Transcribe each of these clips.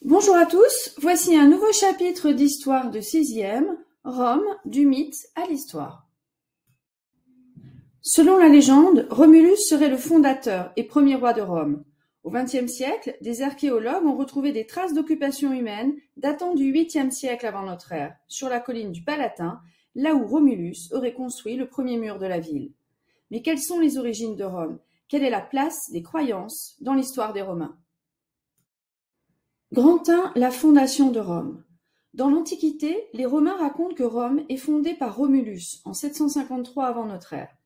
Bonjour à tous, voici un nouveau chapitre d'histoire de 6e, Rome, du mythe à l'histoire. Selon la légende, Romulus serait le fondateur et premier roi de Rome. Au XXe siècle, des archéologues ont retrouvé des traces d'occupation humaine datant du 8e siècle avant notre ère, sur la colline du Palatin, là où Romulus aurait construit le premier mur de la ville. Mais quelles sont les origines de Rome? Quelle est la place des croyances dans l'histoire des Romains? Grand 1. La fondation de Rome. Dans l'Antiquité, les Romains racontent que Rome est fondée par Romulus en 753 avant notre ère.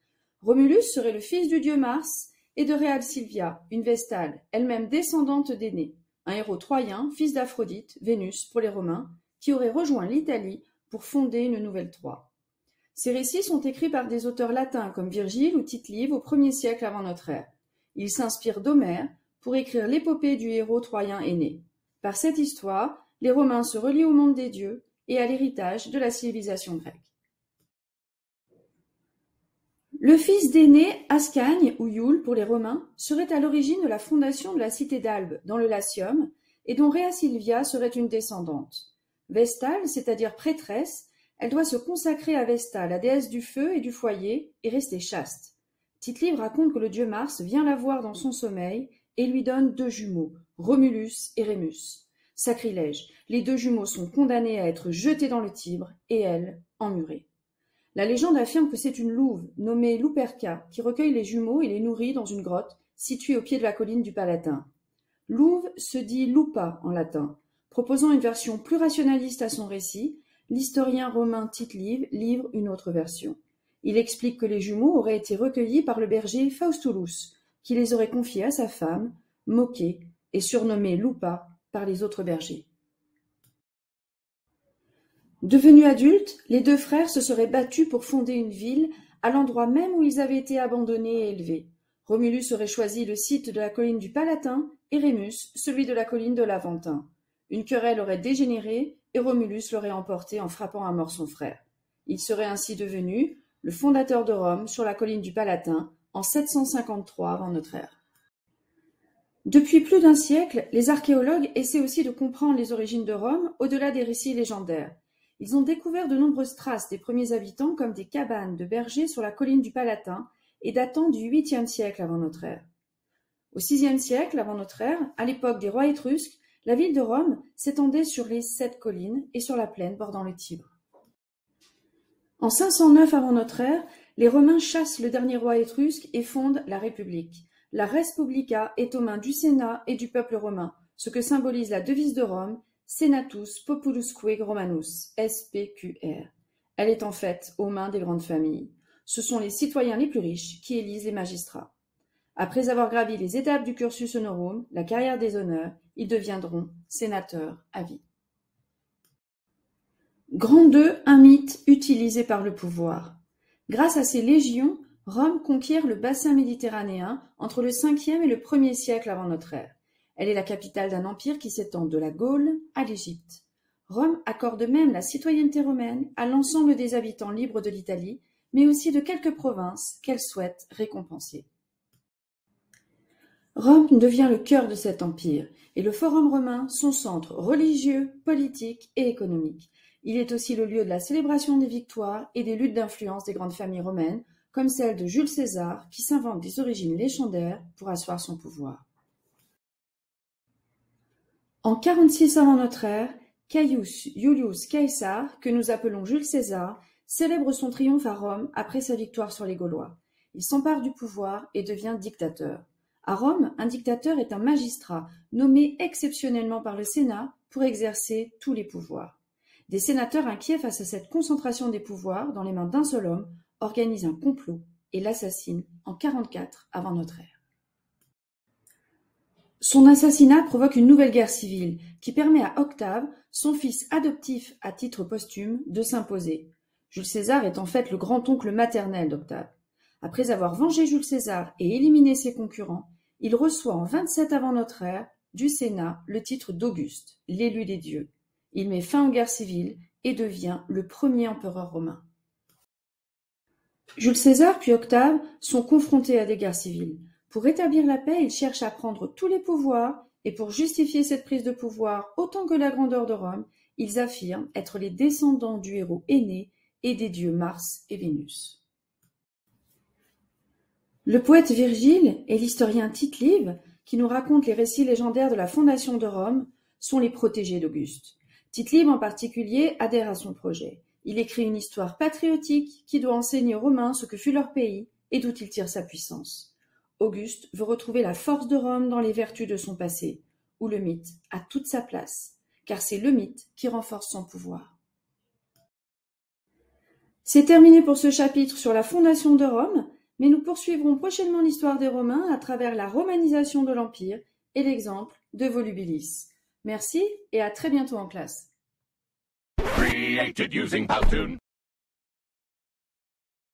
Romulus serait le fils du dieu Mars et de Rhea Silvia, une Vestale, elle-même descendante d'Énée, un héros troyen, fils d'Aphrodite, Vénus pour les Romains, qui aurait rejoint l'Italie pour fonder une nouvelle Troie. Ces récits sont écrits par des auteurs latins comme Virgile ou Tite-Live au 1er siècle avant notre ère. Ils s'inspirent d'Homère pour écrire l'épopée du héros troyen Énée. Par cette histoire, les Romains se relient au monde des dieux et à l'héritage de la civilisation grecque. Le fils d'Énée, Ascagne ou Iule pour les Romains, serait à l'origine de la fondation de la cité d'Albe dans le Latium et dont Rhea Silvia serait une descendante. Vestale, c'est-à-dire prêtresse, elle doit se consacrer à Vesta, la déesse du feu et du foyer, et rester chaste. Tite-Live raconte que le dieu Mars vient la voir dans son sommeil et lui donne 2 jumeaux, Romulus et Rémus. Sacrilège, les 2 jumeaux sont condamnés à être jetés dans le Tibre et elle, emmurée. La légende affirme que c'est une louve, nommée Luperca, qui recueille les jumeaux et les nourrit dans une grotte située au pied de la colline du Palatin. Louve se dit lupa en latin. Proposant une version plus rationaliste à son récit, l'historien romain Tite-Live livre une autre version. Il explique que les jumeaux auraient été recueillis par le berger Faustulus, qui les aurait confiés à sa femme, moqué et surnommé Lupa par les autres bergers. Devenus adultes, les 2 frères se seraient battus pour fonder une ville à l'endroit même où ils avaient été abandonnés et élevés. Romulus aurait choisi le site de la colline du Palatin et Rémus celui de la colline de l'Aventin. Une querelle aurait dégénéré et Romulus l'aurait emporté en frappant à mort son frère. Il serait ainsi devenu le fondateur de Rome sur la colline du Palatin en 753 avant notre ère. Depuis plus d'un siècle, les archéologues essaient aussi de comprendre les origines de Rome au-delà des récits légendaires. Ils ont découvert de nombreuses traces des premiers habitants comme des cabanes de bergers sur la colline du Palatin et datant du 8e siècle avant notre ère. Au 6e siècle avant notre ère, à l'époque des rois étrusques, la ville de Rome s'étendait sur les 7 collines et sur la plaine bordant le Tibre. En 509 avant notre ère, les Romains chassent le dernier roi étrusque et fondent la République. La res publica est aux mains du Sénat et du peuple romain, ce que symbolise la devise de Rome, Senatus Populusque Romanus, SPQR. Elle est en fait aux mains des grandes familles. Ce sont les citoyens les plus riches qui élisent les magistrats. Après avoir gravi les étapes du cursus honorum, la carrière des honneurs, ils deviendront sénateurs à vie. Grand 2, un mythe utilisé par le pouvoir. Grâce à ses légions, Rome conquiert le bassin méditerranéen entre le 5e et le 1er siècle avant notre ère. Elle est la capitale d'un empire qui s'étend de la Gaule à l'Égypte. Rome accorde même la citoyenneté romaine à l'ensemble des habitants libres de l'Italie, mais aussi de quelques provinces qu'elle souhaite récompenser. Rome devient le cœur de cet empire, et le Forum romain son centre religieux, politique et économique. Il est aussi le lieu de la célébration des victoires et des luttes d'influence des grandes familles romaines, comme celle de Jules César, qui s'invente des origines légendaires pour asseoir son pouvoir. En 46 avant notre ère, Caius Iulius Caesar, que nous appelons Jules César, célèbre son triomphe à Rome après sa victoire sur les Gaulois. Il s'empare du pouvoir et devient dictateur. À Rome, un dictateur est un magistrat, nommé exceptionnellement par le Sénat pour exercer tous les pouvoirs. Des sénateurs inquiets face à cette concentration des pouvoirs dans les mains d'un seul homme organisent un complot et l'assassinent en 44 avant notre ère. Son assassinat provoque une nouvelle guerre civile qui permet à Octave, son fils adoptif à titre posthume, de s'imposer. Jules César est en fait le grand-oncle maternel d'Octave. Après avoir vengé Jules César et éliminé ses concurrents, il reçoit en 27 avant notre ère du Sénat le titre d'Auguste, l'élu des dieux. Il met fin aux guerres civiles et devient le premier empereur romain. Jules César puis Octave sont confrontés à des guerres civiles. Pour rétablir la paix, ils cherchent à prendre tous les pouvoirs et pour justifier cette prise de pouvoir autant que la grandeur de Rome, ils affirment être les descendants du héros Énée et des dieux Mars et Vénus. Le poète Virgile et l'historien Tite-Live, qui nous racontent les récits légendaires de la fondation de Rome, sont les protégés d'Auguste. Tite-Live en particulier adhère à son projet. Il écrit une histoire patriotique qui doit enseigner aux Romains ce que fut leur pays et d'où il tire sa puissance. Auguste veut retrouver la force de Rome dans les vertus de son passé, où le mythe a toute sa place, car c'est le mythe qui renforce son pouvoir. C'est terminé pour ce chapitre sur la fondation de Rome, mais nous poursuivrons prochainement l'histoire des Romains à travers la romanisation de l'Empire et l'exemple de Volubilis. Merci et à très bientôt en classe. Created using Powtoon.